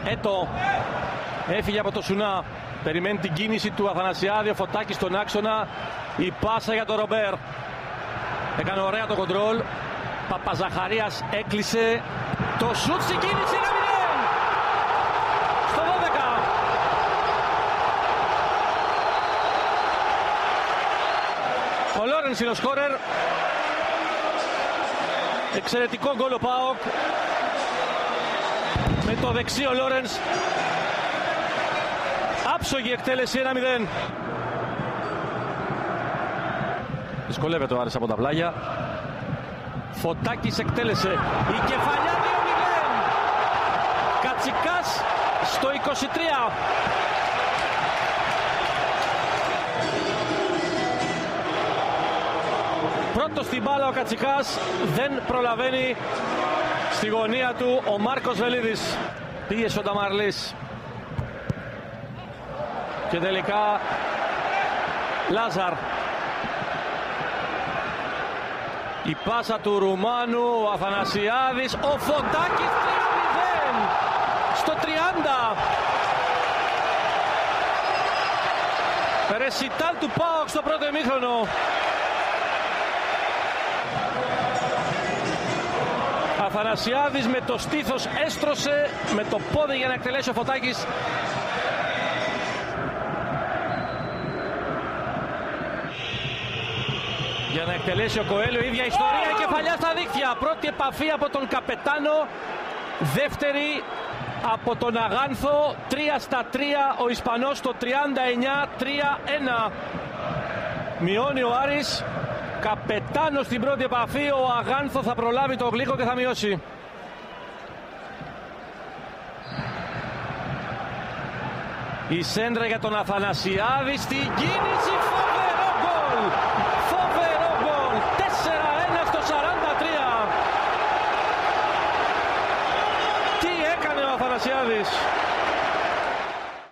Έτο έφυγε από το Σουνά. Περιμένει την κίνηση του Αθανασιάδη. Ο Φωτάκης στον άξονα. Η πάσα για τον Ρομπέρ. Έκανε ωραία το κοντρόλ. Παπαζαχαρίας έκλεισε. Το σουτ στην κίνηση. 1-0 στο 12. Ο Λόρενς είναι ο σκόρερ. Εξαιρετικό γκολ ο ΠΑΟΚ. Με το δεξί ο Λόρενς. Άψογη εκτέλεση 1-0. Δυσκολεύεται ο Άρης από τα πλάγια. Φωτάκης εκτέλεσε. Η κεφαλιά 2-0. Κατσικάς στο 23. Πρώτος στην μπάλα ο Κατσικάς. Δεν προλαβαίνει στη γωνία του ο Μάρκος Βελίδης. Πίεσε ο Νταμαρλής. Και τελικά Λάζαρ. Η πάσα του Ρουμάνου, ο Αθανασιάδης, ο Φωτάκης 3-0 στο 30. Ρεσιτάλ του ΠΑΟΚ στο πρώτο ημίχρονο. Αθανασιάδης με το στήθος έστρωσε, με το πόδι για να εκτελέσει ο Φωτάκης. Για να εκτελέσει ο Κοέλιο, ίδια ιστορία, κεφαλιά στα δίχτυα. Πρώτη επαφή από τον Καπετάνο, δεύτερη από τον Αγάνθο. 3-3 ο Ισπανός στο 39, 3-1. Μειώνει ο Άρης. Καπετάνο στην πρώτη επαφή, ο Αγάνθο θα προλάβει το γλύκο και θα μειώσει. Η σέντρα για τον Αθανασιάδη στην κίνηση, φοβερό γκολ! Φοβερό γκολ! 4-1 στο 43. Τι έκανε ο Αθανασιάδης!